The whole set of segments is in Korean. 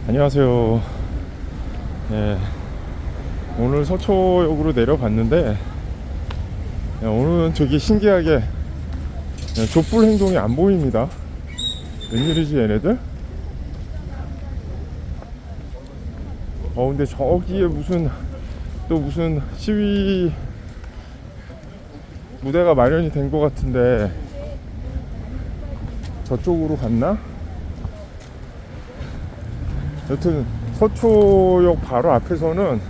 안녕하세요. 예, 오늘 서초역으로 내려봤는데 오늘은 되게 신기하게 족불 행동이 안 보입니다. 웬일이지 얘네들? 근데 저기에 무슨 시위 무대가 마련이 된 것 같은데 저쪽으로 갔나? 여튼 서초역 바로 앞에서는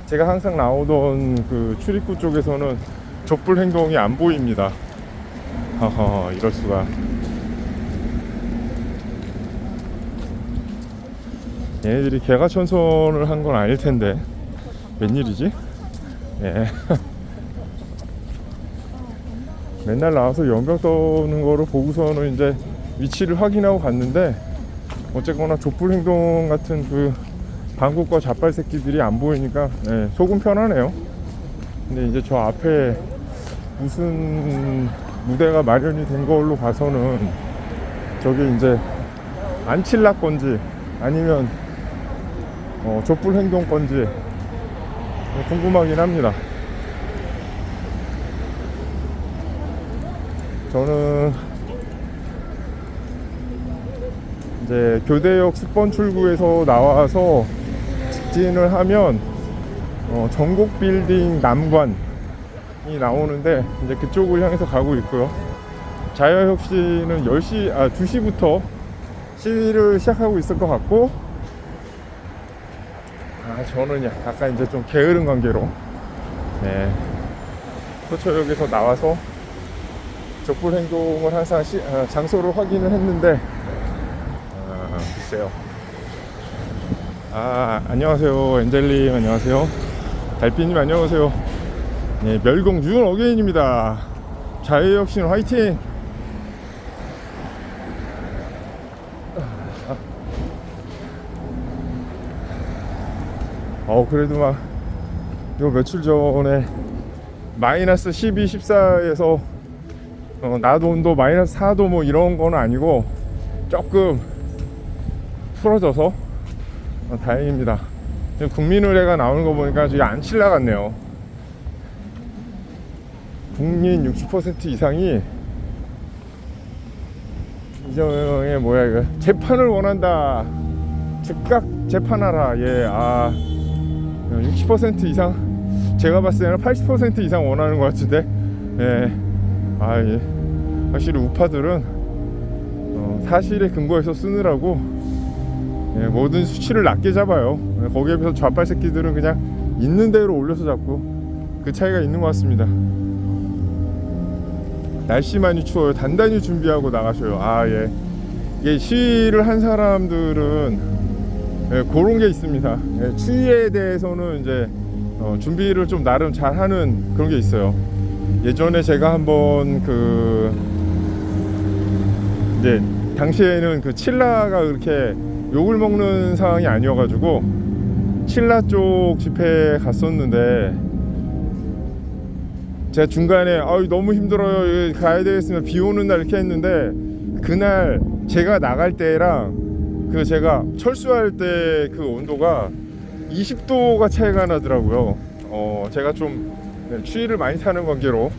제가 항상 나오던 그 출입구 쪽에서는 족불 행동이 안 보입니다. 하하, 이럴 수가. 얘네들이 개가천선을 한 건 아닐 텐데 웬일이지? 예. 맨날 나와서 연병 떠는 거를 보고서는 이제 위치를 확인하고 갔는데 어쨌거나 족불 행동 같은 그 방국과 자빨 새끼들이 안 보이니까 속은 편하네요. 근데 이제 저 앞에 무슨 무대가 마련이 된 걸로 봐서는 저게 이제 안칠라 건지 아니면 족불 행동 건지 궁금하긴 합니다. 저는 이제 교대역 10번 출구에서 나와서 직진을 하면 전국 빌딩 남관이 나오는데 이제 그쪽을 향해서 가고 있고요. 자유혁신은 2시부터 시위를 시작하고 있을 것 같고, 저는 약간 이제 좀 게으른 관계로 서초역에서 나와서 족불 행동을 항상 장소를 확인을 했는데 글쎄요. 안녕하세요. 엔젤님 안녕하세요. 달빛님 안녕하세요. 네, 멸공준 어게인입니다. 자유혁신 화이팅! 그래도 막 요 며칠 전에 마이너스 12, 14에서 낮 온도 마이너스 4도 뭐 이런 건 아니고 조금 풀어져서 다행입니다. 국민의례가 나오는 거 보니까 지금 안칠라 같네요. 국민 60% 이상이 이정의 이거 재판을 원한다. 즉각 재판하라. 60% 이상, 제가 봤을 때는 80% 이상 원하는 것 같은데, 확실히 우파들은 사실에 근거해서 쓰느라고 모든 수치를 낮게 잡아요. 거기에 비해서 좌빨 새끼들은 그냥 있는 대로 올려서 잡고, 그 차이가 있는 것 같습니다. 날씨 많이 추워요. 단단히 준비하고 나가셔요. 이게 시위를 한 사람들은 그런 게 있습니다. 추위에 대해서는 이제 준비를 좀 나름 잘하는 그런 게 있어요. 예전에 제가 한번 이제 당시에는 그 칠라가 그렇게 욕을 먹는 상황이 아니어가지고 칠라 쪽 집회에 갔었는데, 제가 중간에 너무 힘들어요, 가야 되겠으면 비 오는 날 이렇게 했는데, 그날 제가 나갈 때랑 제가 철수할 때 그 온도가 20도가 차이가 나더라고요. 제가 좀 추위를 많이 타는 관계로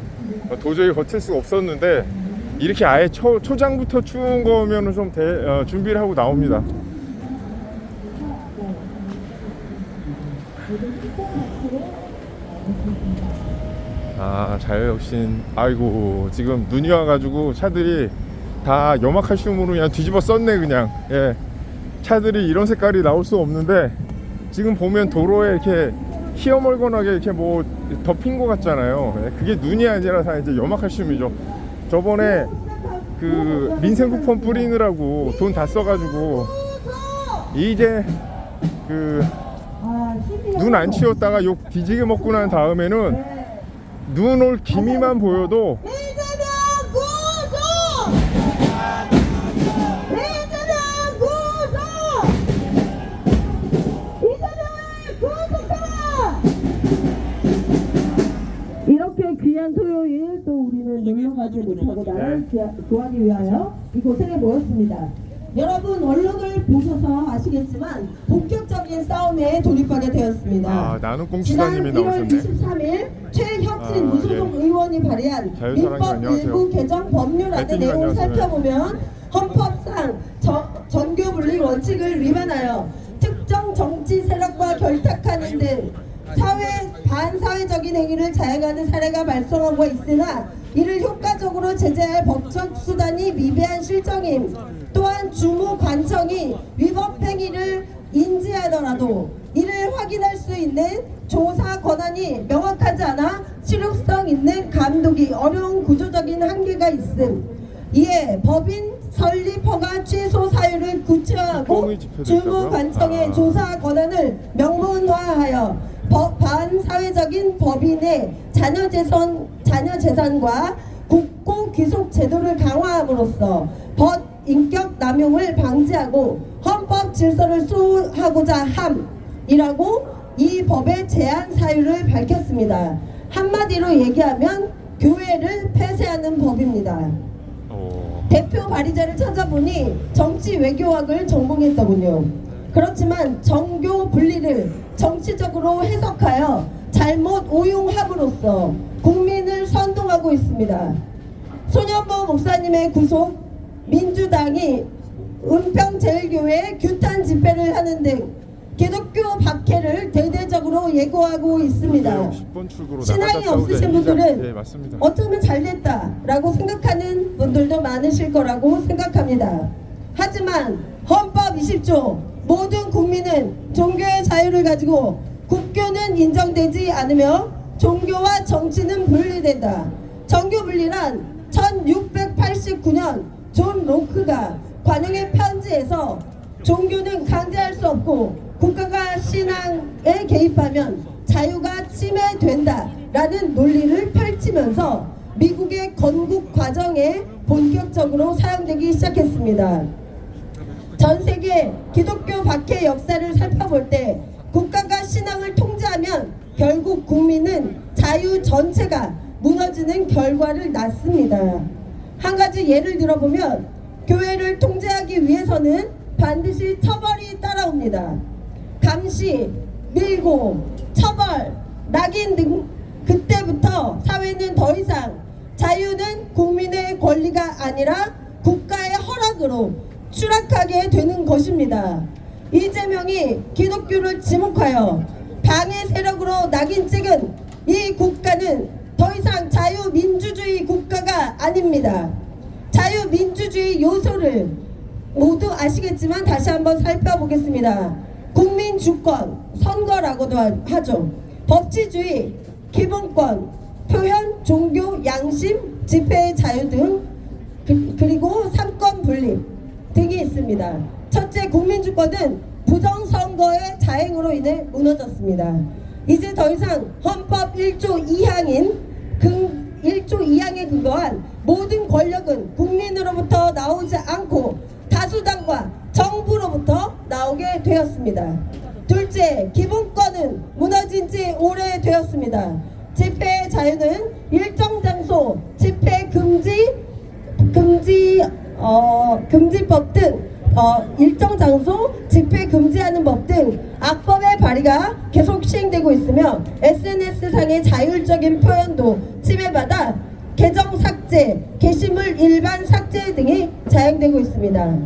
도저히 버틸 수가 없었는데, 이렇게 아예 초장부터 추운 거면은 좀 준비를 하고 나옵니다. 자유혁신, 지금 눈이 와가지고 차들이 다 염화칼슘으로 그냥 뒤집어 썼네. 그냥 차들이 이런 색깔이 나올 수 없는데, 지금 보면 도로에 이렇게 희어멀건하게 이렇게 뭐 덮인 것 같잖아요. 그게 눈이 아니라 다 이제 염화칼슘이죠. 저번에 그 민생 쿠폰 뿌리느라고 돈 다 써가지고 이제 눈 안 치웠다가 욕 뒤지게 먹고 난 다음에는 눈 올 기미만 보여도 이렇게 귀한 토요일 또 우리는 놀러 가지 못하고 나라를 구하기 위하여 이곳에 모였습니다. 여러분 언론을 보셔서 아시겠지만 본격적인 싸움에 돌입하게 되었습니다. 아, 나는 지난 꽁치사님이 1월 나오셨네. 23일 최혁진 무소속 예. 의원이 발의한 자유사랑님 민법 안녕하세요. 일부 개정 법률안의 알뜰님 내용을 안녕하세요. 살펴보면 헌법상 정교분리 원칙을 위반하여 특정 정치 세력과 결탁하는 등 반사회적인 행위를 자행하는 사례가 발생하고 있으나 이를 효과적으로 제재할 법적 수단이 미비한 실정임. 또한 주무관청이 위법 행위를 인지하더라도 이를 확인할 수 있는 조사 권한이 명확하지 않아 실효성 있는 감독이 어려운 구조적인 한계가 있음. 이에 법인 설립 허가 취소 사유를 구체화하고 꽁이 집회됐다고요? 주무관청의 아. 조사 권한을 명문화하여 반사회적인 법인의 자녀 재산과 국고 귀속 제도를 강화함으로써 법 인격 남용을 방지하고 헌법 질서를 수호하고자 함이라고 이 법의 제한 사유를 밝혔습니다. 한마디로 얘기하면 교회를 폐쇄하는 법입니다. 대표 발의자를 찾아보니 정치 외교학을 전공했더군요. 그렇지만 정교 분리를 정치적으로 해석하여 잘못 오용함으로써 국민을 선동하고 있습니다. 손현보 목사님의 구속, 민주당이 은평제일교회 규탄 집회를 하는 등 기독교 박해를 대대적으로 예고하고 있습니다. 10번 출구로 신앙이 나가다 없으신 싸우자. 분들은 네, 맞습니다. 어쩌면 잘됐다라고 생각하는 분들도 많으실 거라고 생각합니다. 하지만 헌법 20조 모든 국민은 종교의 자유를 가지고 국교는 인정되지 않으며 종교와 정치는 분리된다. 정교 분리란 1689년 존 로크가 관용의 편지에서 종교는 강제할 수 없고 국가가 신앙에 개입하면 자유가 침해된다 라는 논리를 펼치면서 미국의 건국 과정에 본격적으로 사용되기 시작했습니다. 전 세계 기독교 박해 역사를 살펴볼 때 국가가 신앙을 통제하면 결국 국민은 자유 전체가 무너지는 결과를 낳습니다. 한 가지 예를 들어보면 교회를 통제하기 위해서는 반드시 처벌이 따라옵니다. 감시, 밀고, 처벌, 낙인 등 그때부터 사회는 더 이상 자유는 국민의 권리가 아니라 국가의 허락으로 추락하게 되는 것입니다. 이재명이 기독교를 지목하여 방해 세력으로 낙인 찍은 이 국가는 더 이상 자유민주주의 국가가 아닙니다. 자유민주주의 요소를 모두 아시겠지만 다시 한번 살펴보겠습니다. 국민주권, 선거라고도 하죠. 법치주의, 기본권, 표현, 종교, 양심, 집회의 자유 등 그리고 삼권 분립 등이 있습니다. 첫째, 국민주권은 부정선거의 자행으로 인해 무너졌습니다. 이제 더 이상 헌법 1조 2항인 1조 2항에 근거한 모든 권력은 국민으로부터 나오지 않고 다수당과 정부로부터 나오게 되었습니다. 둘째, 기본권은 무너진 지 오래되었습니다. 집회 자유는 일정 장소 집회 금지법 등 일정 장소 집회 금지하는 법 등 악법의 발의가 계속 시행되고 있으며 SNS상의 자율적인 표현도 침해받아 계정 삭제, 게시물 일반 삭제 등이 자행되고 있습니다.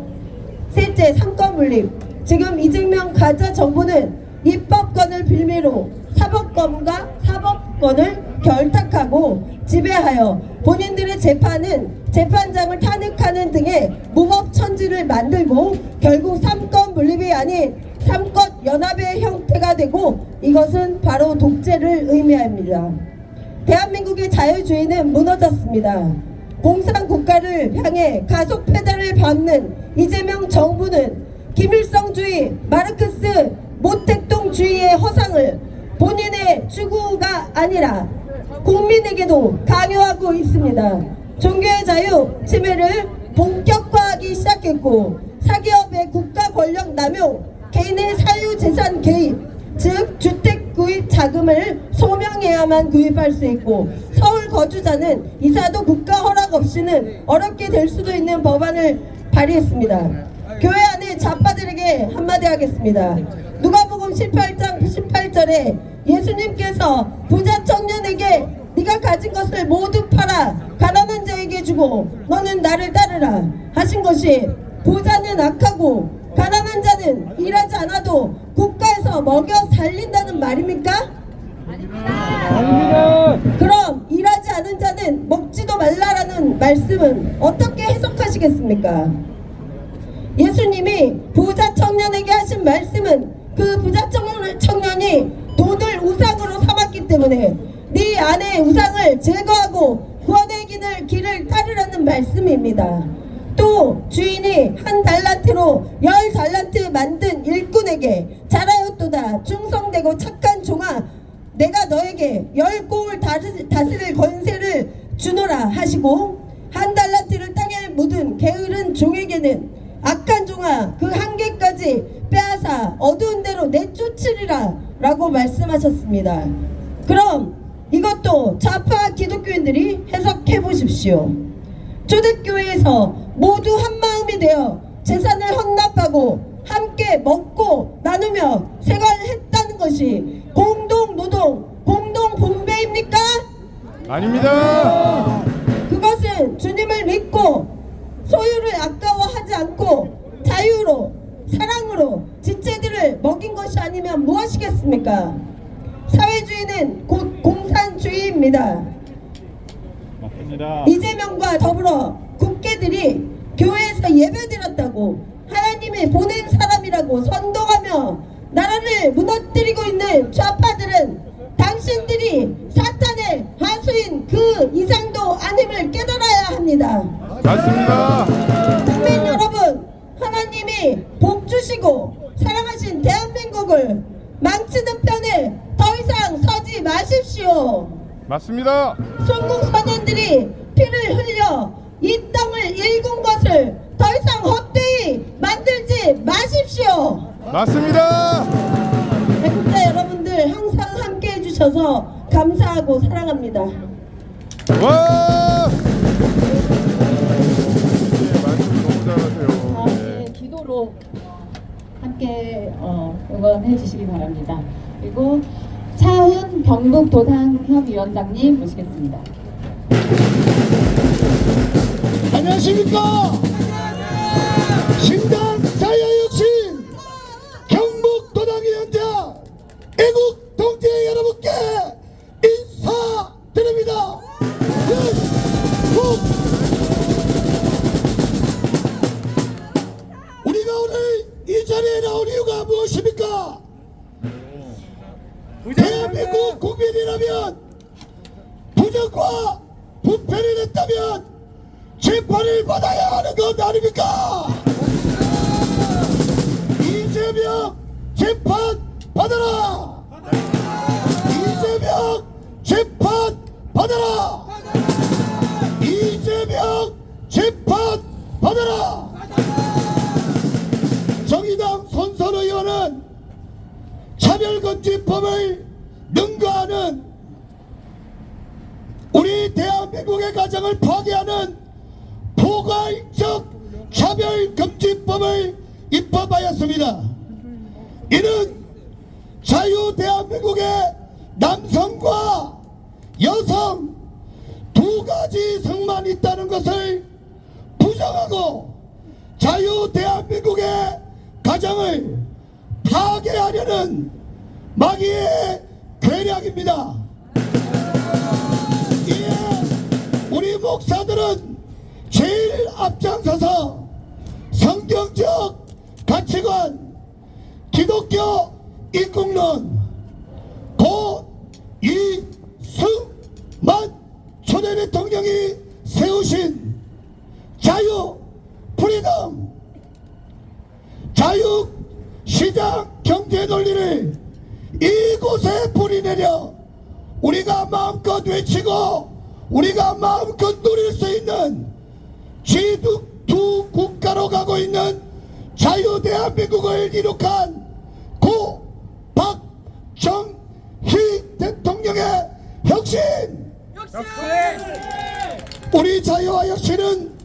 셋째, 삼권 분립. 지금 이재명 가짜 정부는 입법권을 빌미로 사법권과 사법권을 결탁하고 지배하여 본인들의 재판은 재판장을 탄핵하는 등의 무법천지를 만들고 결국 삼권 분립이 아닌 삼권 연합의 형태가 되고 이것은 바로 독재를 의미합니다. 대한민국의 자유주의는 무너졌습니다. 공산국가를 향해 가속 페달을 밟는 이재명 정부는 김일성주의, 마르크스, 모택동주의의 허상을 본인의 추구가 아니라 국민에게도 강요하고 있습니다. 종교의 자유 침해를 본격화하기 시작했고 사기업의 국가 권력 남용, 개인의 사유재산 개입, 즉 주택 구입 자금을 소명해야만 구입할 수 있고 서울 거주자는 이사도 국가 허락 없이는 어렵게 될 수도 있는 법안을 발의했습니다. 교회 안에 좌파들에게 한마디 하겠습니다. 누가복음 18장 18절에 예수님께서 부자 청년에게 네가 가진 것을 모두 팔아 가난한 자에게 주고 너는 나를 따르라 하신 것이 부자는 악하고 가난한 자는 일하지 않아도 국가에서 먹여 살린다는 말입니까? 아닙니다. 그럼 일하지 않은 자는 먹지도 말라라는 말씀은 어떻게 해석하시겠습니까? 예수님이 부자 청년에게 하신 말씀은 그 부자 청년이 돈을 우상으로 삼았기 때문에 네 안에 우상을 제거하고 구원의 길을 따르라는 말씀입니다. 또 주인이 한 달란트로 10달란트 만든 일꾼에게 잘하였도다 충성되고 착한 종아 내가 너에게 10공을 다스릴 권세를 주노라 하시고 한 달란트를 땅에 묻은 게으른 종에게는 악한 종아 그 한 개까지 빼앗아 어두운 데로 내쫓으리라 라고 말씀하셨습니다. 그럼 이것도 좌파 기독교인들이 해석해 보십시오. 초대교회에서 모두 한마음이 되어 재산을 헌납하고 함께 먹고 나누며 생활했다는 것이 공동노동, 공동분배입니까? 아닙니다. 그것은 주님을 믿고 소유를 아까워하지 않고 자유로 사랑으로 지체들을 먹인 것이 아니면 무엇이겠습니까? 사회주의는 곧 공산주의입니다. 맞습니다. 이재명과 더불어 국회들이 교회에서 예배드렸다고 하나님이 보낸 사람이라고 선동하며 나라를 무너뜨리고 있는 좌파들은 당신들이 사탄의 하수인 그 이상도 아님을 깨달아야 합니다. 맞습니다. 국민 여러분, 하나님이 복 주시고 사랑하신 대한민국을 망치는 편에 더 이상 서지 마십시오. 맞습니다. 순국선원들이 피를 흘려 이 땅을 일군 것을 더 이상 헛되이 만들지 마십시오. 맞습니다. 애국자 여러분들 항상 함께 해주셔서 감사하고 사랑합니다. 와! 예, 말씀 너무 잘하세요. 네, 기도로 함께 응원해 주시기 바랍니다. 그리고 차훈 경북도당협위원장님 모시겠습니다. 안녕하십니까. 신당 자유혁신 경북도당위원장 애국 동지 여러분께 인사드립니다. 우리가 오늘 이 자리에 나온 이유가 무엇입니까? 대한민국 국민이라면 부정과 부패를 했다면 재판을 받아야 하는 것 아닙니까? 이재명 재판 받아라! 이재명 재판 받아라! 이재명 재판 받아라! 정의당 손선 의원은 차별금지법을 능가하는 우리 대한민국의 가정을 파괴하는 포괄적 차별금지법을 입법하였습니다. 이는 자유 대한민국의 남성과 여성 두 가지 성만 있다는 것을 부정하고 자유 대한민국의 가정을 파괴하려는 마귀의 괴략입니다. 이에 우리 목사들은 제일 앞장서서 성경적 가치관, 기독교 입국론, 고 이승만 초대 대통령이 세우신 자유, 프리덤, 자유 시장 경제 논리를 이곳에 뿌리내려 우리가 마음껏 외치고 우리가 마음껏 누릴 수 있는 G2 국가로 가고 있는 자유 대한민국을 이룩한 고 박정희 대통령의 혁신! 우리 자유와 혁신은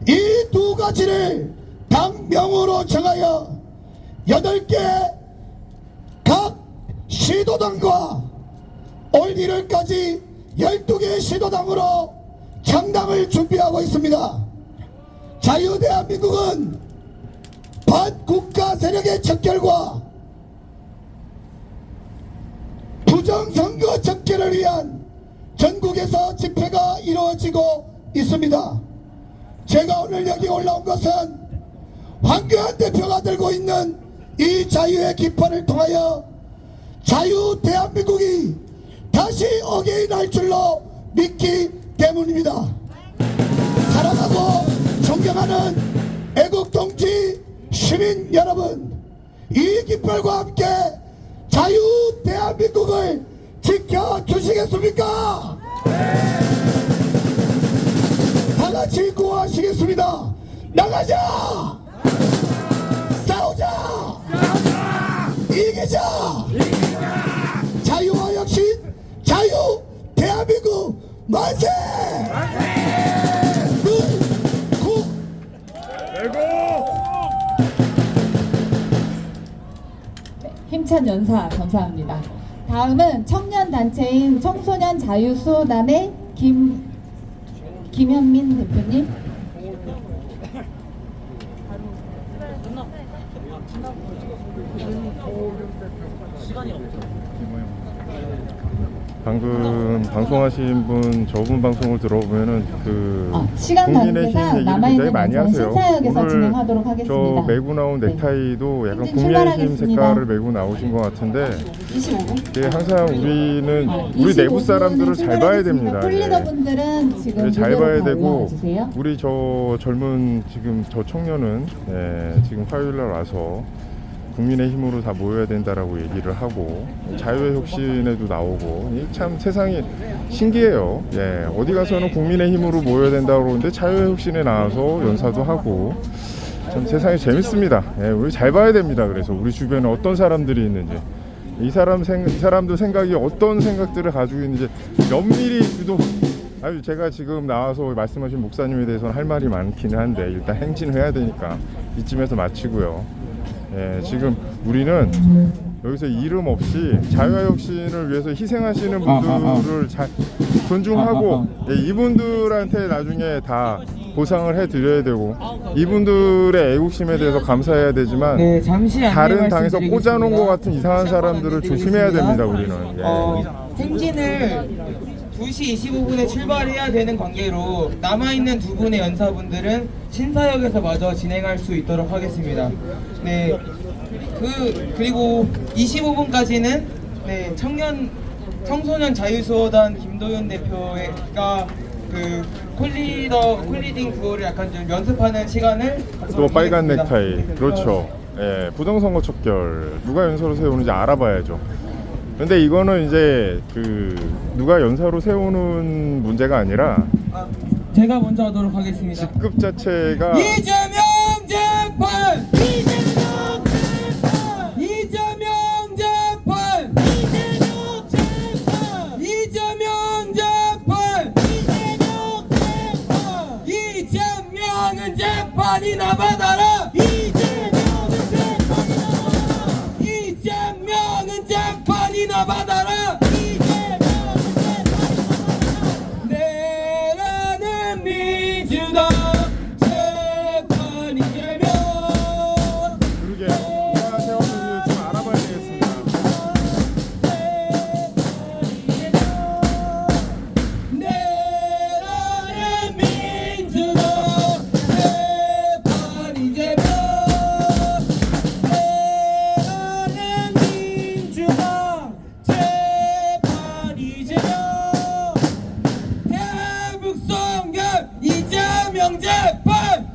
이 두 가지를 당명으로 정하여 8개 각 시도당과 올 1월까지 12개 시도당으로 창당을 준비하고 있습니다. 자유대한민국은 반국가 세력의 척결과 부정선거 척결을 위한 전국에서 집회가 이루어지고 있습니다. 제가 오늘 여기 올라온 것은 황교안 대표가 들고 있는 이 자유의 깃발을 통하여 자유 대한민국이 다시 어게인할 줄로 믿기 때문입니다. 사랑하고 존경하는 애국동지 시민 여러분, 이 깃발과 함께 자유 대한민국을 지켜주시겠습니까? 다같이 구호하시겠습니다. 나가자! 싸우자! 이기자! 자유와 혁신, 자유 대한민국 만세! 힘찬 연사 감사합니다. 다음은 청년 단체인 청소년 자유수호단의 김현민 대표님. 방금 방송하신 분 저분 방송을 들어보면은 그 시간 국민의힘 관계상 얘기를 남아있는 굉장히 많이 연설은 하세요. 신사역에서 오늘 진행하도록 하겠습니다. 저 메고 나온 네. 넥타이도 약간 행진 국민의힘 출발하겠습니다. 색깔을 메고 나오신 것 같은데 25분. 이게 항상 우리는 우리 내부 사람들을 잘 봐야 됩니다. 폴리더분들은 지금 예, 잘 무대로 봐야 다 되고 올라와주세요. 우리 저 젊은 지금 저 청년은 지금 화요일날 와서 국민의힘으로 다 모여야 된다라고 얘기를 하고 자유의 혁신에도 나오고 참 세상이 신기해요. 어디 가서는 국민의힘으로 모여야 된다고 그러는데 자유의 혁신에 나와서 연사도 하고 참 세상이 재밌습니다. 우리 잘 봐야 됩니다. 그래서 우리 주변에 어떤 사람들이 있는지 이 사람들 생각이 어떤 생각들을 가지고 있는지 면밀히 아유 제가 지금 나와서 말씀하신 목사님에 대해서는 할 말이 많기는 한데 일단 행진을 해야 되니까 이쯤에서 마치고요. 지금 우리는 여기서 이름 없이 자유혁신을 위해서 희생하시는 분들을 잘 존중하고 이분들한테 나중에 다 보상을 해드려야 되고 이분들의 애국심에 대해서 감사해야 되지만 잠시 다른 당에서 꽂아놓은 것 같은 이상한 사람들을 조심해야 됩니다. 우리는 행진을 2시 25분에 출발해야 되는 관계로 남아있는 두 분의 연사분들은 신사역에서 마저 진행할 수 있도록 하겠습니다. 그리고 25분까지는 청소년 자유수호단 김도윤 대표가 그 콜리딩 구호를 약간 좀 연습하는 시간을 또 빨간 하겠습니다. 넥타이 그렇죠. 부정선거 척결 누가 연사로 세우는지 알아봐야죠. 근데 이거는 이제 누가 연사로 세우는 문제가 아니라 제가 먼저 하도록 하겠습니다. 직급 자체가 이재명 재판! 이재명 재판! 이재명 재판! 이재명 재판! 이재명 재판! 이재명은 재판이나 받아라! 이재명은 재판이나 받아라! 내라는 민주당 재판 이재명 그러게 누가 세웠는지 좀 알아봐야 되겠습니다. 내라는 민주당 재판 이재명 내라는 민주당 재판 이재명 대북 송금 이재명 재판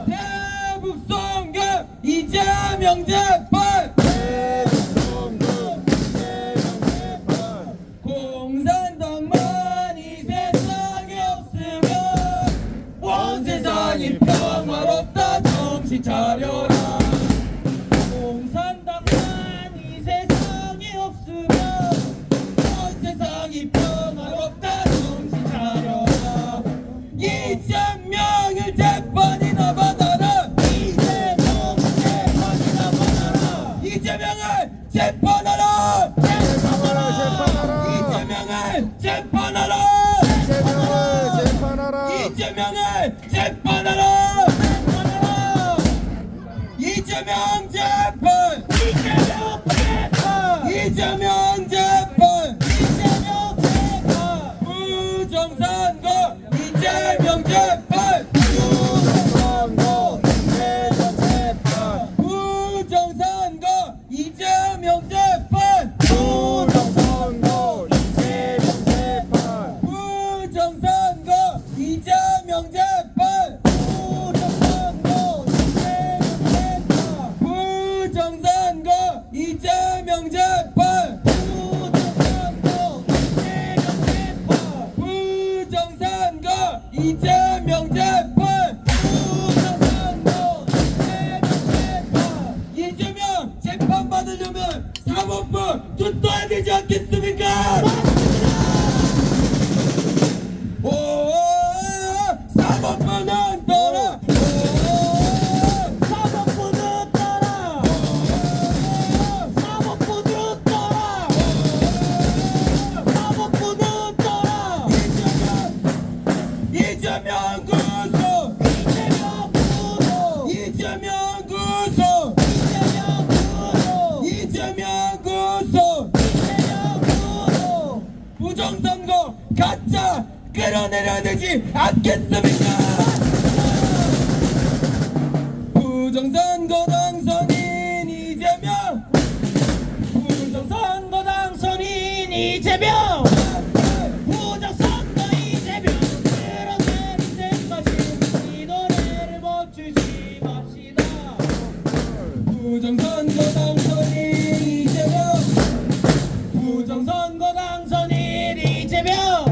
대북 송금 이재명 재판 공산당만이 세상에 없으면 온 세상이 평화롭다 정신 차려라 공산당만이 세상에 없으면 온 세상이 평화롭다 정신 차려라 이재명 끌어내려야 되지 않겠습니까? 부정선거 당선인 이재명, 부정선거 당선인 이재명, 부정선거 이재명 끌어내릴 때까지 이 노래를 멈추지 맙시다. 부정선거 당선인 이재명, 부정선거 당선인 이재명,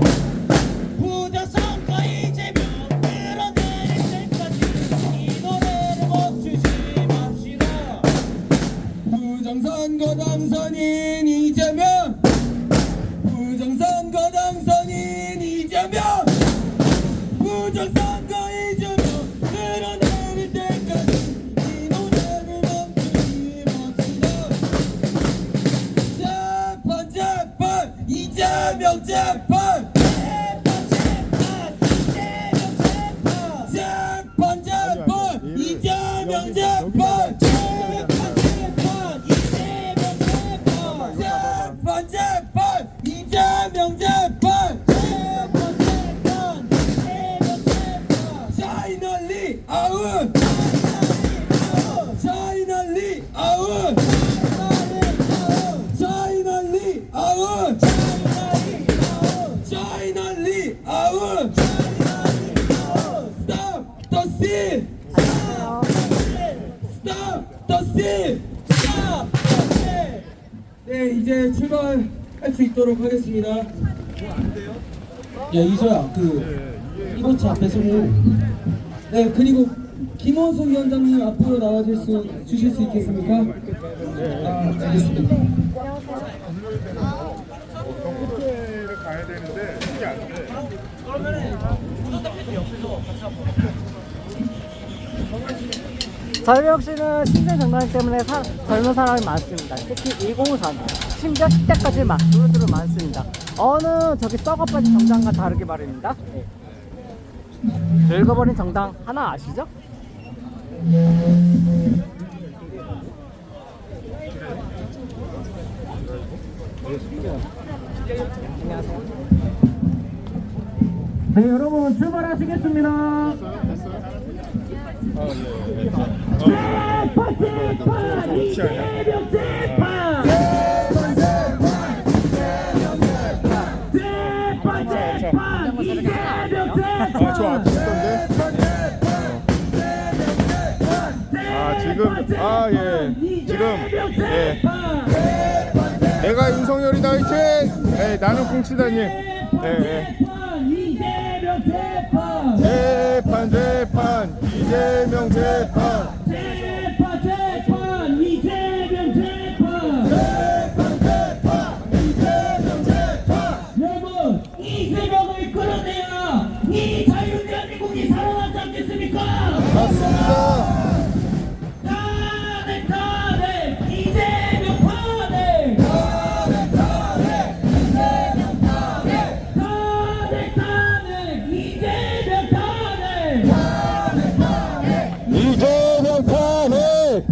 부정선거 이재명 끌어내릴 때까지 이 노래를 멈추지 맙시다. 부정선거 당선인 이재명, 부정선거 당선인 이재명, 부정선거 이재명 끌어내릴 때까지 이 노래를 멈추지 맙시다. 재판 재판 이재명 재판, 재판 재판 이재명 재판, 재판 재판 이재명 재판, 샤이널리 아웃, 샤이널리 아웃, 샤이널리 아웃, 샤이널리 아웃. Stop the steal! Stop the steal! Stop the steal! 네, 이제 출발할 수 있도록 하겠습니다. 야, 이소야, 이번 차 앞에 서고. 네, 그리고 김원수 위원장님 앞으로 주실 수 있겠습니까? 아, 알겠습니다. 경북대를 가야 되는데 이게 안 돼. 저희 역시는 신생 정당 때문에 젊은 사람이 많습니다. 특히 2034, 심지어 10대까지 막 두루두루 많습니다. 어느 저기 썩어빠진 정당과 다르게 말입니다. 네. 늙어버린 정당 하나 아시죠? 안녕하세요. 네, 여러분 출발하시겠습니다. 아, 저 앞에 있던데. 지금 내가 윤석열이다 화이팅. 나는 공치다님. 재판 이재명 재판, 여러분, 이재명을 끌어내야 이 자유대한민국이 살아나지 않겠습니까? 맞습니다. 탄핵 이재명 탄핵, 탄핵 이재명 탄핵, 이재명 탄핵.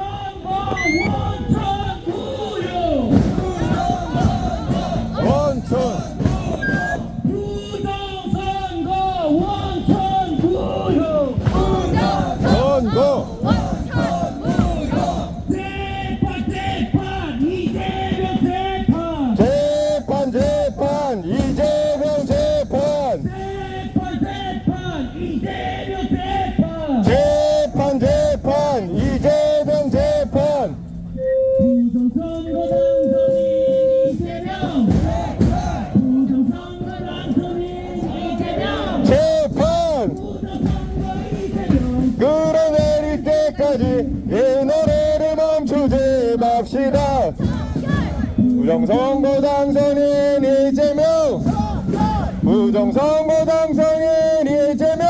부정선거 원천 구효, 선거 재판 이재명 재판, 재판 이재명 재판, 재판 이재명 재판, 재판 이재명 재판. 부정선거 당선인 이재명, 부정선거 당선인 이재명, 재판 부정선거 이재명, 끌어내릴 때까지 이 노래를 멈추지 맙시다. 부정선거 당선인 이재명, 부정선거 당선인 이재명,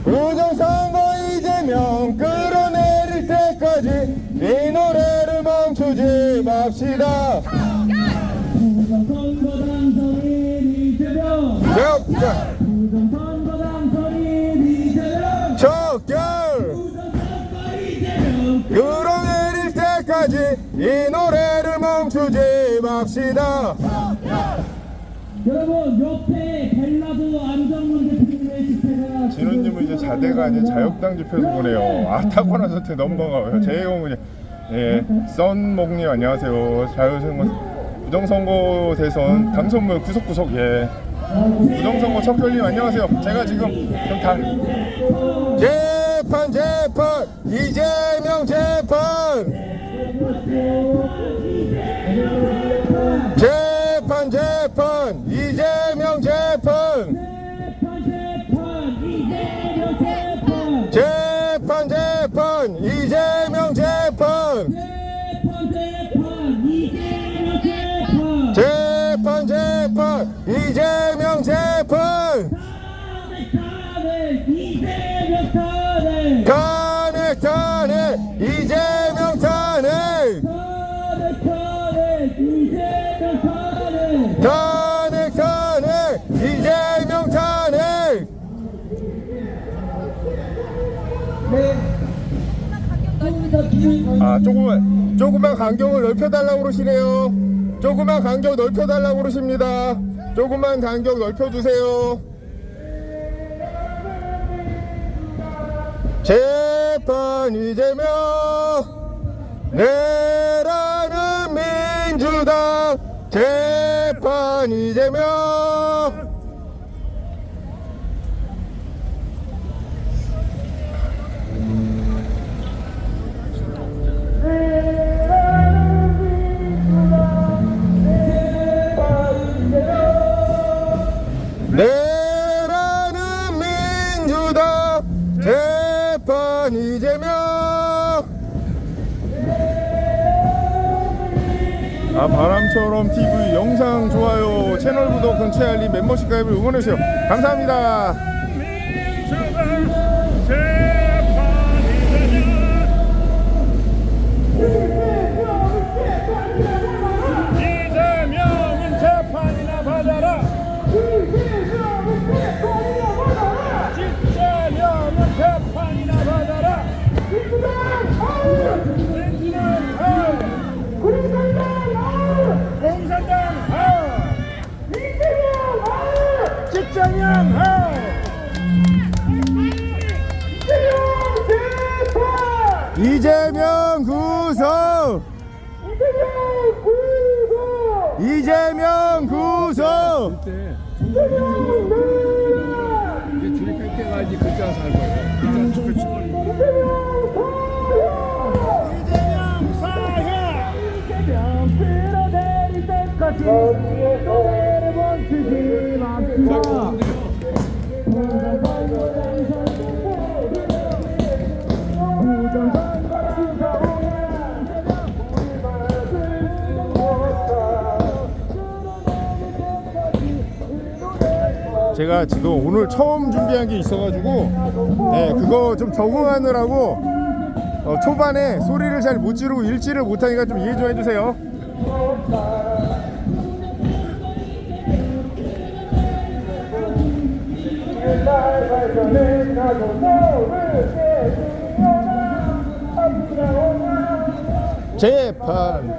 부정선거 이재명 끌어내릴 때까지 이 노래를 멈추지 맙시다. 부정선거 당선인 이재명, 부정선거 당선인 이재명, 적결 부정선거 이재명, 끌어내릴 때까지 이 노래를 멈추지 맙시다. 여러분 옆에 벨라도 안정문 대표님의 집회가 진호님은 이제 자대가 아닌 자유당 집회에서 보네요. 아, 타고난 선택 너무 반가워요. 제이공은 썬목님 안녕하세요. 부정선거 대선 당선물 구석구석 부정선거 척결님 안녕하세요. 제가 지금 좀 재판 이재명 재판 이재명 재판 이재명 재판 이재명 재판 탄핵 이재명 탄핵 이재명 탄핵. 아, 조금만 간격을 넓혀달라고 그러시네요. 조금만 간격 넓혀달라고 그러십니다. 조금만 간격 넓혀주세요. 재판 이재명 내라는 민주당 재판 이재명 내라는 민주당 재판 이재명. 아, 바람처럼 TV 영상 좋아요 채널 구독 근처 알림 멤버십 가입을 응원해주세요. 감사합니다. 이재명은 재판이나 받아라. 이재명은 재판이나 받아라. 공산당 직장인 이재명 구속 이재명 구속 이제 주입할 때가 이제 글자 살 거예요. 이재명 사형 이재명 끌어내릴 때까지 노래를 멈추지 맙시다. 제가 지금 오늘 처음 준비한 게 있어가지고 그거 좀 적응하느라고 초반에 소리를 잘 못 지르고 읽지를 못하니까 좀 이해 좀 해주세요. 재판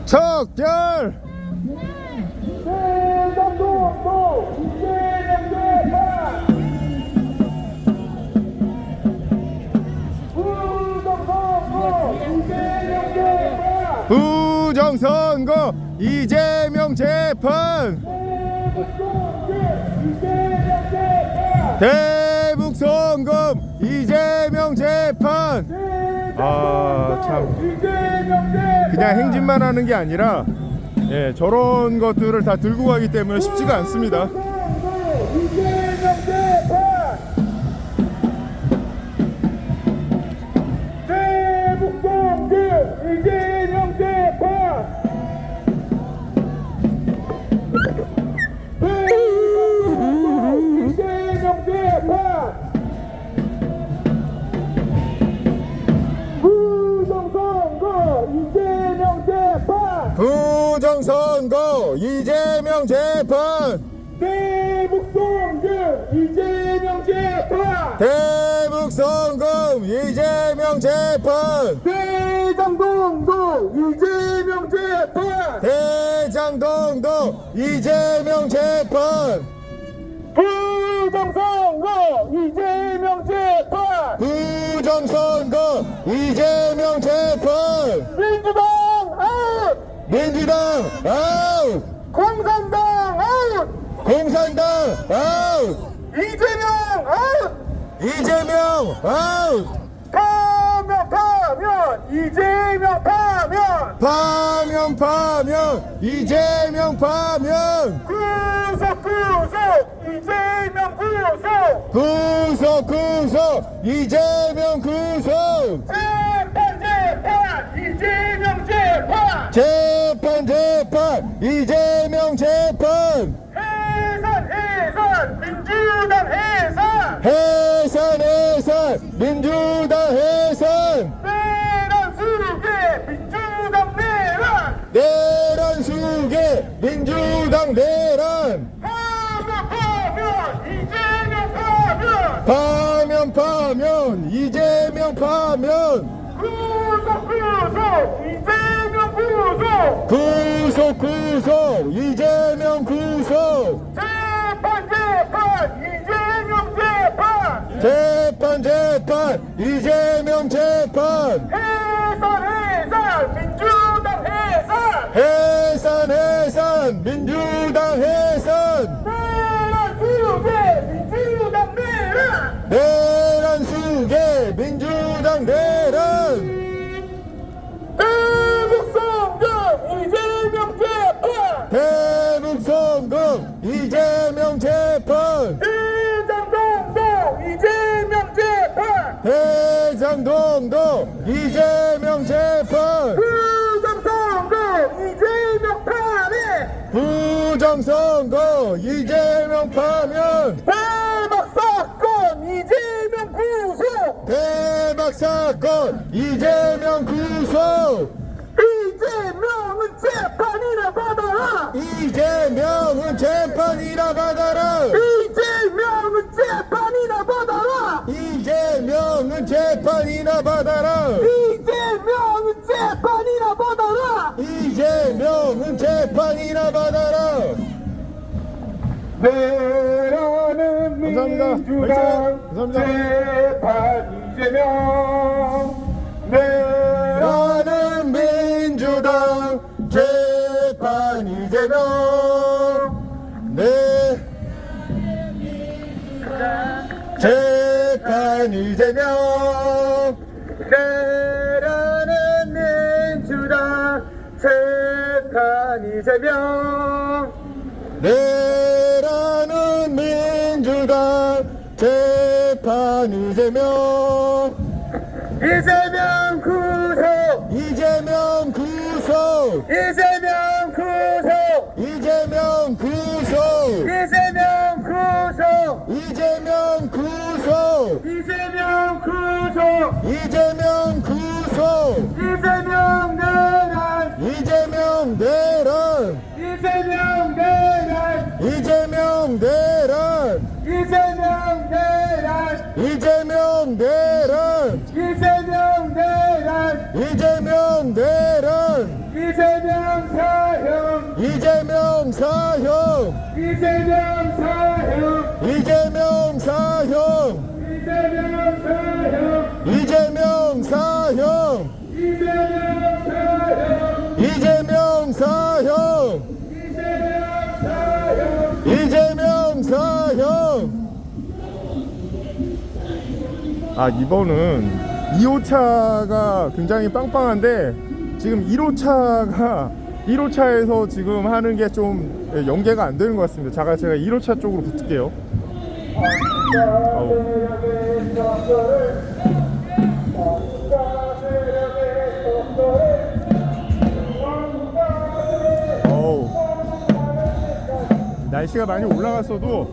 척결 부정선거 이재명 재판 대북송금 이재명 재판. 아, 참 그냥 행진만 하는 게 아니라 저런 것들을 다 들고 가기 때문에 쉽지가 않습니다. 부정선거 이재명 재판 대북송금 이재명 재판 대북송금 이재명 재판. 대장동도 이재명 재판. 대장동도 이재명 재판. 부정선거 이재명 재판. 부정선거 이재명 재판. 민주당 아웃. 민주당 아웃. 공산당 아웃. 공산당 아웃. 이재명 아웃. 이재명 아웃. 파면 이재명 파면. 파면 이재명 파면. 구속 이재명 구속 구속. 이재명 구속. 재판 이재명 재판. 재판 이재명 재판. 해산 민주당 해산. 해산 민주당 해산. 내란 수계 민주당 내란. 내란 수계 민주당 내란. 파면 파면 이재명 파면. 이재명 파면. 구속 구속 이재명 구속. 이재명 구속. 재판 이재명 재판. 해산 민주당 해산. 해산 민주당 해산. 내란 수계 민주당 내란. 내란 수계 대북송금 이재명 재판. 대북송금 이재명 재판. 대장동도 이재명 재판. 대장동도 이재명 파면. 부정선거 이재명 파면. 대박 사건 이재명 구속. 이재명은 재판이나 받아라. 이재명은 재판이나 받아라. 이재명은 재판이나 받아라. 이재명은 재판이나 받아라. 이재명은 재판이나 받아라. 이재명은 재판이나 받아라. 내라는 감사합니다. 민주당 감사합니다. 재판 이재명. 나는 민주당 재판 이재명. 네. 재판 이재명. 내라는 민주당 재판 이재명. 내라는 민주당 재판 이재명. 이재명 구속. 이재명 구속. 이재명 구속. 이재명 구속. 이재명 구속. 이재명 구속. 이재명 구속. 이재명 구속. 이재명 내란. 이재명 내란. 이재명 내란. 이재명 내란. 이재명 내란. 이재명 내란. 이재명 내란. 이재명 내란. 이재명 사형. 이재명 사형. 이재명 사형. 이재명 사형. 이재명 사형. 이재명 사형. 이재명 사형. 이재명 사형. 이재명 사형. 이재명 사형. 아, 이번은 2호차가 굉장히 빵빵한데 지금 1호차에서 지금 하는 게 좀 연계가 안 되는 것 같습니다. 제가 1호차 쪽으로 붙을게요. 날씨가 많이 올라갔어도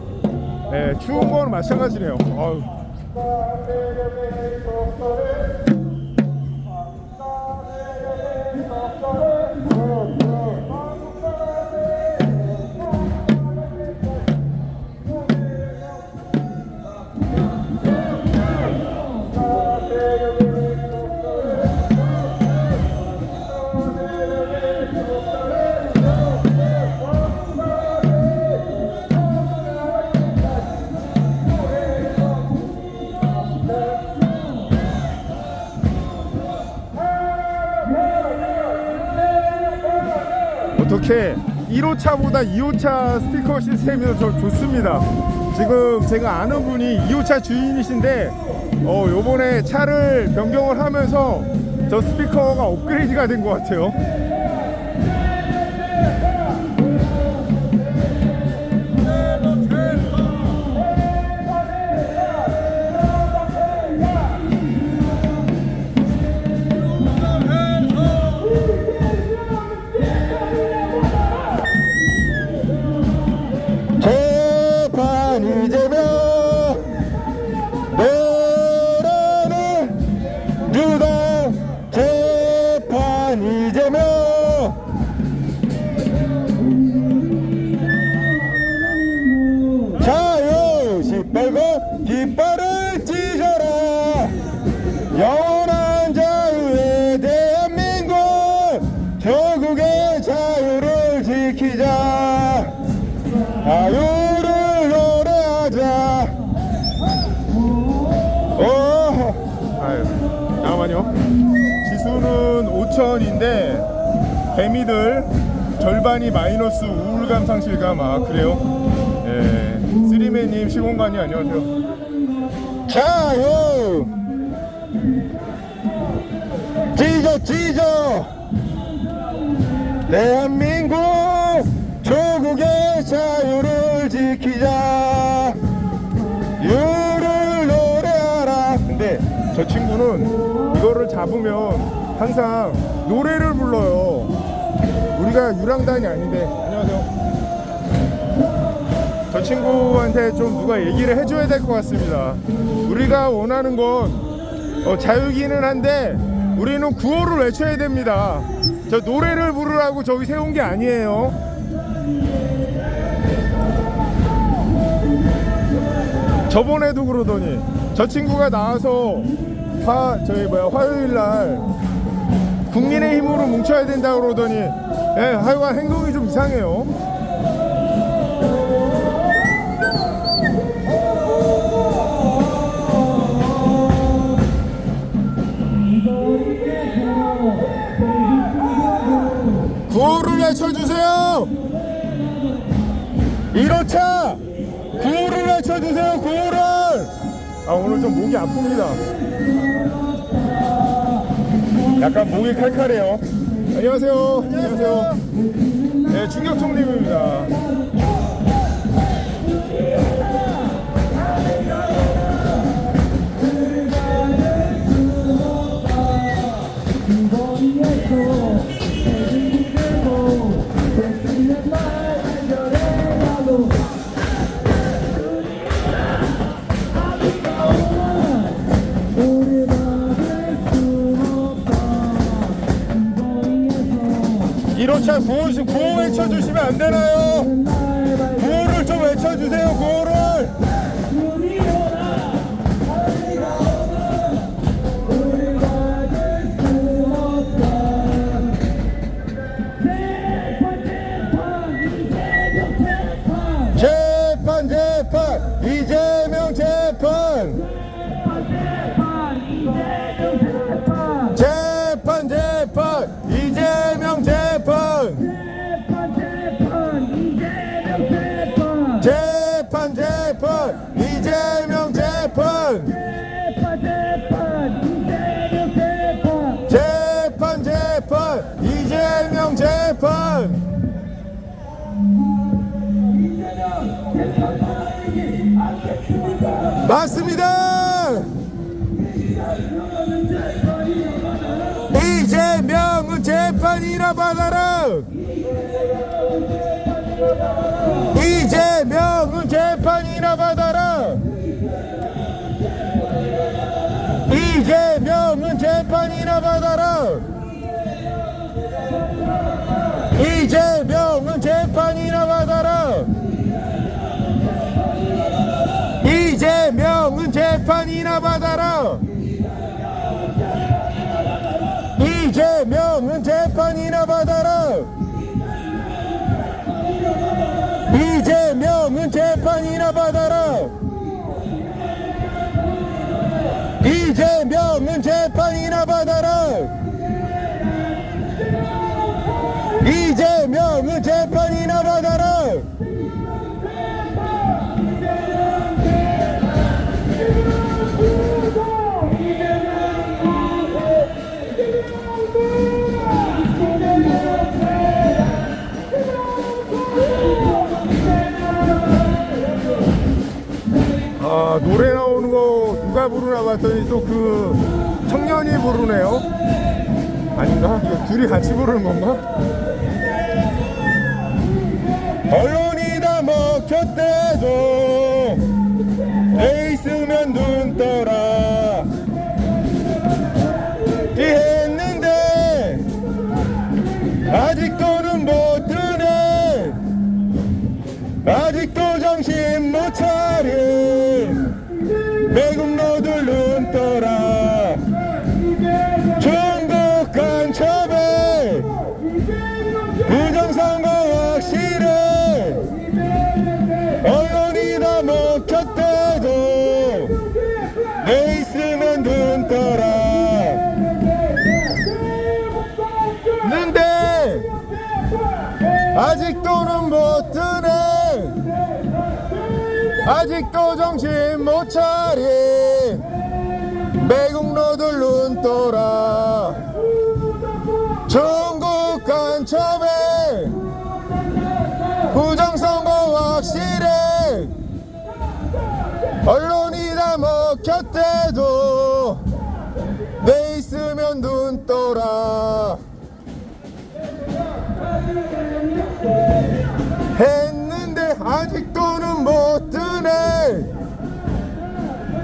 추운 건 마찬가지네요. 어떻게 1호차보다 2호차 스피커 시스템이 더 좋습니다. 지금 제가 아는 분이 2호차 주인이신데 요번에 차를 변경을 하면서 저 스피커가 업그레이드가 된 것 같아요. 재판이 되면 너라는 누가 재판이 되면 자유 시뻘건 깃발을 찢어라. 영원한 자유의 대한민국 조국의 자유를 지키자. 자유를 노래하자. 아유, 잠깐만요. 지수는 5000인데 뱀이들 절반이 마이너스 우울감 상실감. 아 그래요? 예, 쓰리맨님 시공간이 안녕하세요. 자유 찢어 대한민국 조국의 자유를 지키자. 유를 노래하라. 근데 저 친구는 이거를 잡으면 항상 노래를 불러요. 우리가 유랑단이 아닌데. 안녕하세요. 저 친구한테 좀 누가 얘기를 해줘야 될 것 같습니다. 우리가 원하는 건 자유기는 한데 우리는 구호를 외쳐야 됩니다. 저 노래를 부르라고 저기 세운 게 아니에요. 저번에도 그러더니 저 친구가 나와서 화요일날 국민의힘으로 뭉쳐야 된다 그러더니 하여간 행동이 좀 이상해요. 구호를 외쳐주세요. 1호차 구호를 외쳐주세요. 구호를. 오늘 좀 목이 아픕니다. 약간 목이 칼칼해요. 안녕하세요. 안녕하세요. 네, 충격통님입니다. 차 구호 외쳐주시면 안 되나요? 구호를 좀 외쳐주세요. 구호를. 재판 이재명 재판. 재판 이재명 재판. 재판 이재명 재판. 재판 이재명 재판. 맞습니다. 이재명은 재판이나 받아라. 이재명은 재판이나 받아라. 이재명은 재판이나 받아라. 이재명은 재판이나 받아라. 이재명은 재판이나 받아라. 이재명은 재판이나 받아라. 이재명은 재판이나 받아라. 이재명은 재판이나 받아라. 이재명 부르네요. 아닌가? 이거 둘이 같이 부르는 건가? 언론이 다 먹혔대도 애 있으면 눈 떠라 했는데 아직도는 못 드네 아직도 정신 못 차린 매국노들 눈 떠라 중국 간첩에 부정선거 확실해 언론이 다 먹혔대도 내 있으면 눈 떠라 는데 아직도는 못 드네 아직도 정신 못 차린 매국노들 눈 떠라 중국 간첩에 부정선거 확실해 언론이 다 먹혔대도 내 있으면 눈 떠라 했는데 아직도는 못 드네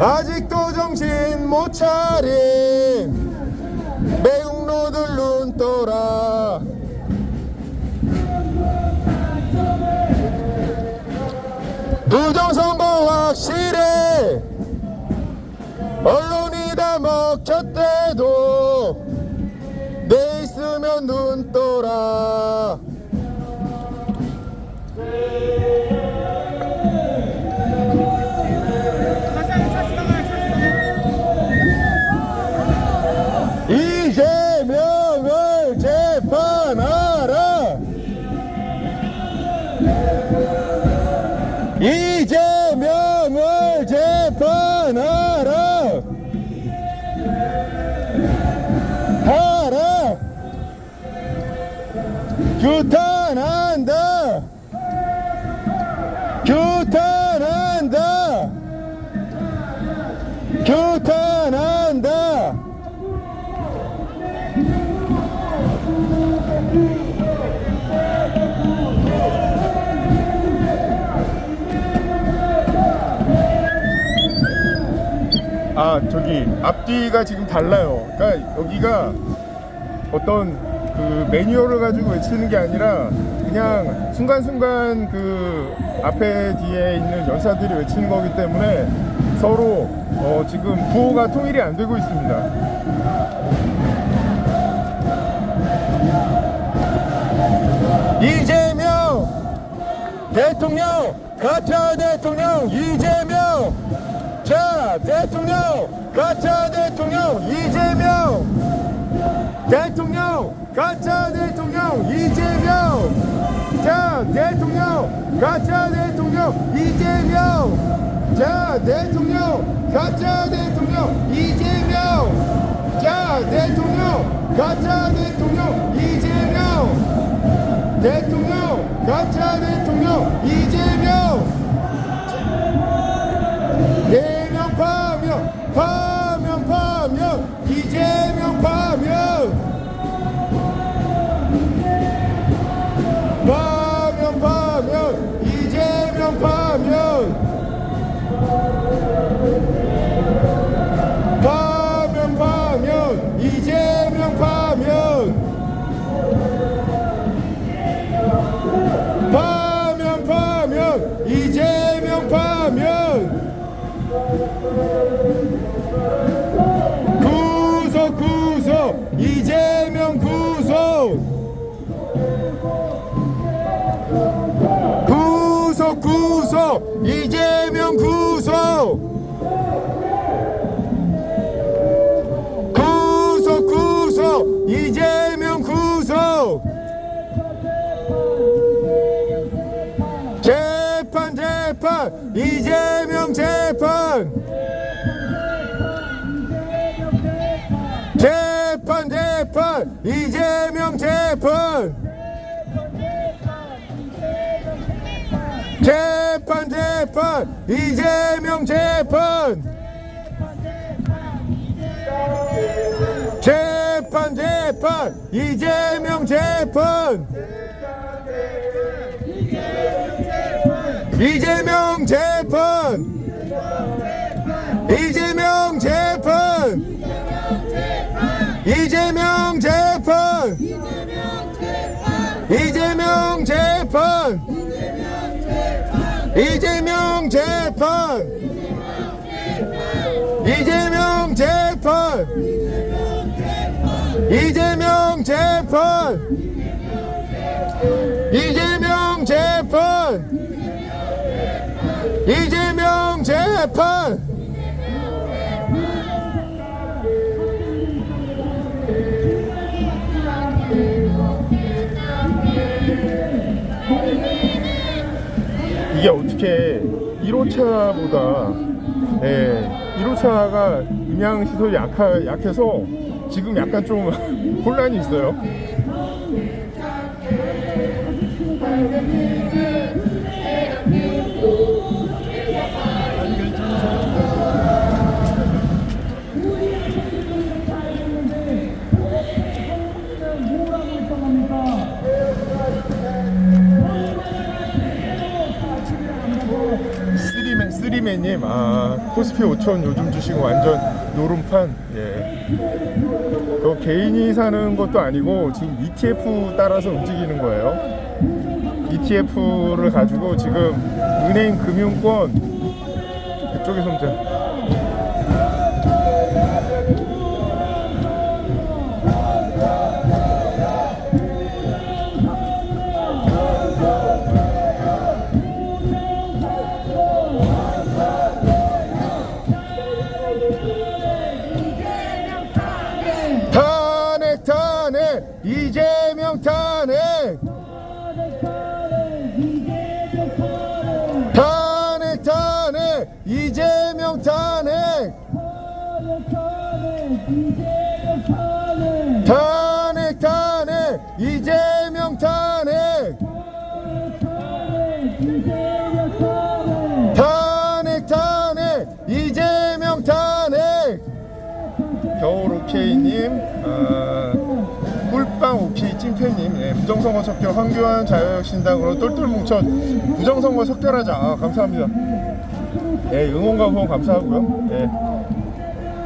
아직도 정신 못 차린 매국노들 눈 떠라 부정선거 확실해 언론이 다 먹혔대도 내 있으면 눈 떠라 이재명을 재판하라 이재명을 재판하라 하라 규탄한다 규탄한다 규탄한다 아 저기 앞뒤가 지금 달라요. 그러니까 여기가 어떤 그 매뉴얼을 가지고 외치는 게 아니라 그냥 순간순간 그 앞에 뒤에 있는 연사들이 외치는 거기 때문에 서로 지금 구호가 통일이 안 되고 있습니다. 이재명 대통령 가짜 대통령 이재명 자 대통령 가짜 대통령 이재명 대통령 가짜 대통령 이재명 자 대통령 가짜 대통령 이재명 자 대통령 가짜 대통령 이재명 자 대통령 가짜 대통령 이재명 대통령 가짜 대통령 이재명 예명 파면 파면 파면 이재명 파면 파면 파면 이재명 파면 파면 파면 이재명 파면 파면 파면 이재명 파면 구속 구속 이재명 구속 구속 구속 이재명 구속 구속 구속 이재명 구속 재판 재판 이재명 재판 재판 재판 이재명 재판 재판 재판 이재명 재판 재판 재판 이재명 재판 이재명 재판 이재명 재판 이재명 재판 이재명 재판 이재명 재판 이재명 재판 이재명 재판 이재명 재판 이재명 재판 이게 어떻게 1호차보다 1호차가 음향 시설이 약해서 지금 약간 좀 혼란이 있어요. 쓰리맨님, 코스피 5천 요즘 주식 완전 노름판. 그 개인이 사는 것도 아니고 지금 ETF 따라서 움직이는 거예요. ETF를 가지고 지금 은행 금융권 그쪽에서 이제 이재명 탄핵 탄핵 탄핵 이재명 탄핵 탄핵 탄핵 이재명 탄핵 탄핵 탄핵 이재명 탄핵 겨울 오케이님, 꿀빵 오케이 찐팬님, 부정선거 척결 황교안 자유혁신당으로 똘똘 뭉쳐 부정선거 척결하자. 감사합니다. 응원과 후원 감사하고요.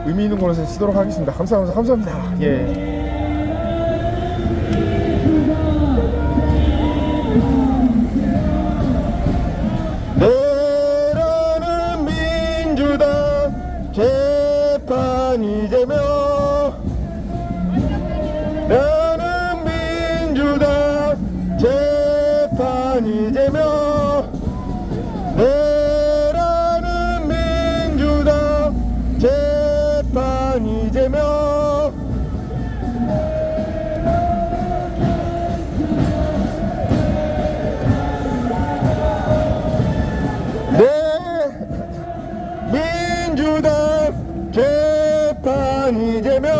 의미 있는 곳에서 쓰도록 하겠습니다. 감사합니다. 내라는 민주당 재판 이재명 나는 민주당 재판 이재명 내라는 민주당 재판 이재명 민주당 재판 이재명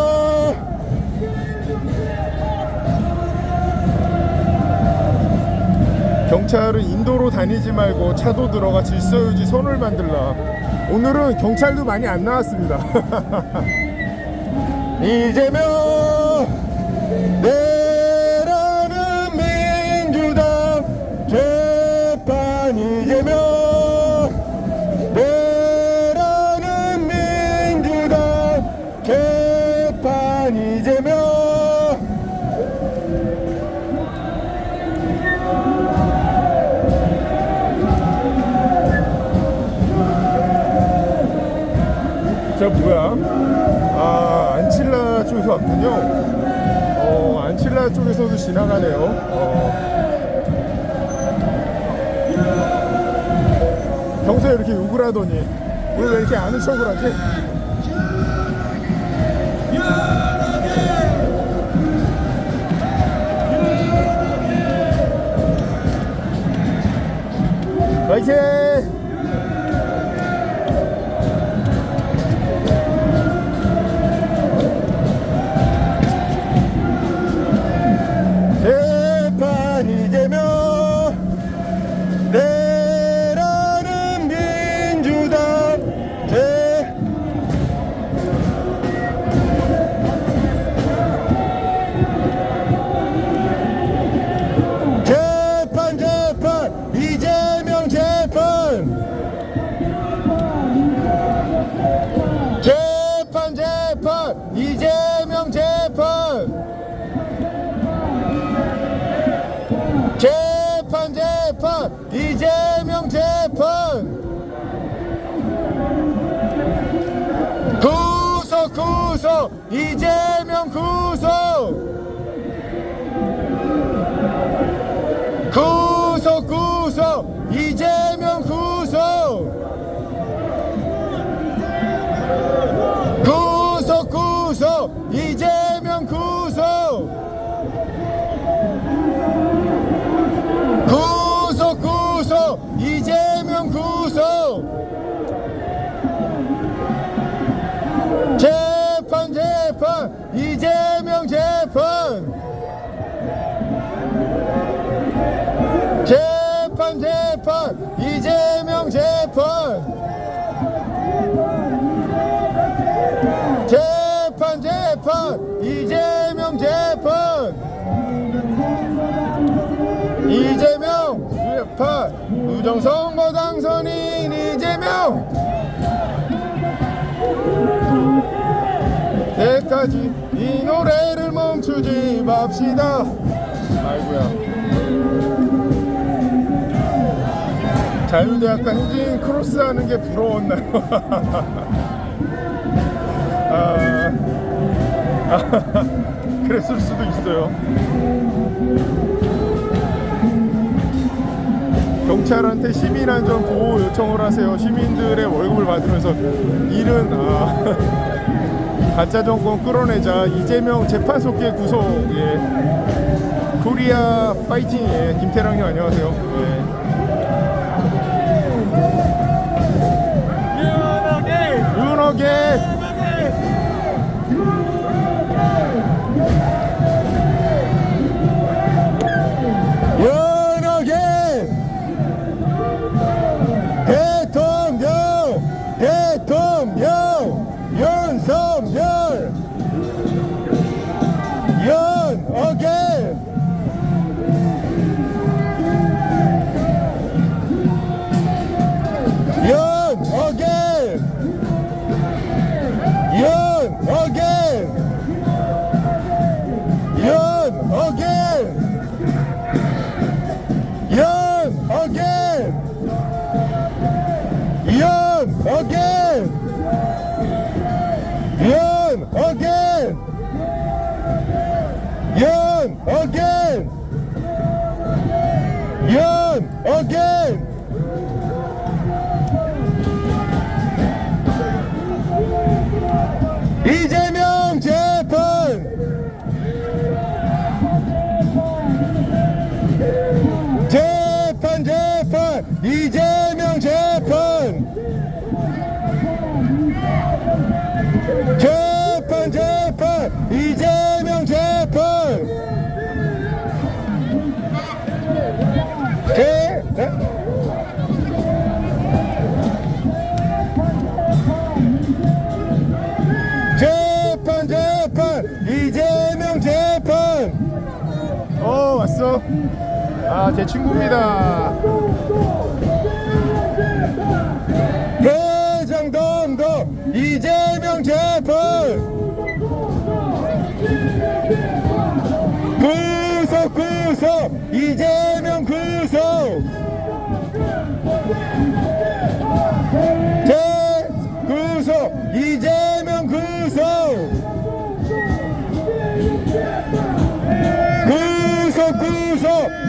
경찰은 인도로 다니지 말고 차도 들어가 질서유지 선을 만들라. 오늘은 경찰도 많이 안 나왔습니다. 이재명 내라는 민주당 재판 이재명 내라는 민주당 재판 이재명 저 뭐야? 안칠라 쪽에서 왔군요. 안칠라 쪽에서도 지나가네요. 평소에 이렇게 욕을 하더니 오늘 왜 이렇게 아는 척을 하지? 화이팅! 재판 이재명 내라는 민주당 이재명 구속 이재명 구속 이재명 구속 이재명 구속 재판 이재명 재판 이재명 재판 이재명 재판 이재명 재판 부정선거 당선인 이재명 때까지 이 노래를 멈추지 맙시다. 아이고야. 자유대학과 행진 크로스 하는 게 부러웠나요? 그랬을 수도 있어요. 경찰한테 시민안전 보호 요청을 하세요. 시민들의 월급을 받으면서 일은 가짜 정권 끌어내자. 이재명 재판 속기의 구속. 예. 코리아 파이팅. 예. 김태랑님 안녕하세요. 예. 윤호계 대통령 윤석열 윤호계 이재명 재판 이재명 재판 이재명 재판 이재명 재판 왔어. 제 친구입니다. 대장동거 이재명 재판 구속 이재명 구속 구속 이재명 구속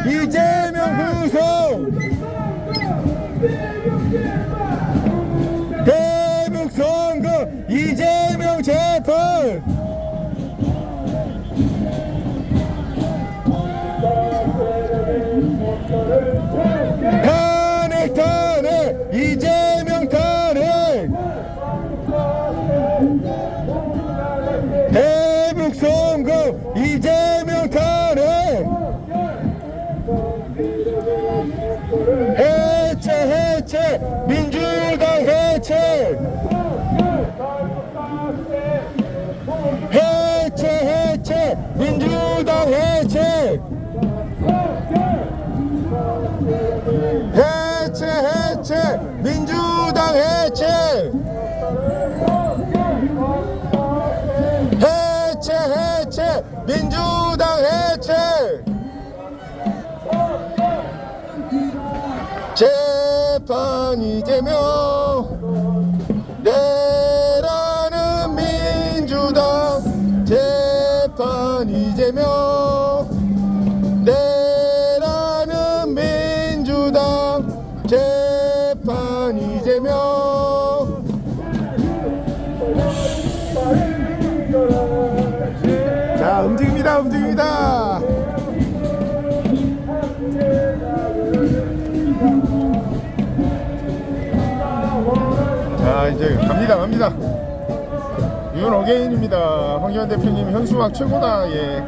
이재명 구속 대북 선거 이재명 재판 탄핵 이재명 탄핵 대북 선거 이재명 탄핵 해체 민주당 해체 민주당 해체 민주당 해체 민주당 해체 재판 이재명 내라는 민주당 이제 갑니다. 윤 어게인입니다. 황교안 대표님 현수막 최고다. 예.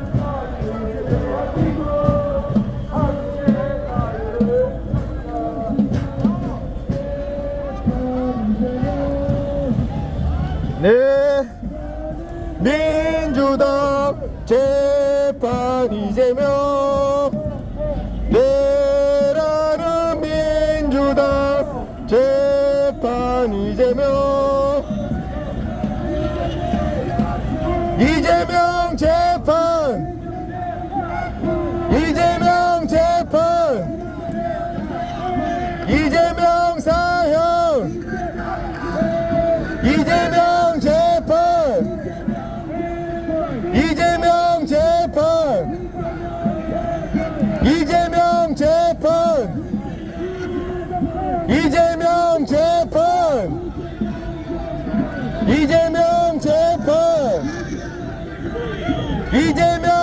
네, 민주당 재판 이재명. 내라는 민주당 재판 이재명. 이재명 재판. 이재명 재판. 이재명 사형. 이재명 재판. 이재명 재판. 이재명 재판. 이재명 재판. 이재명 재판. 이재명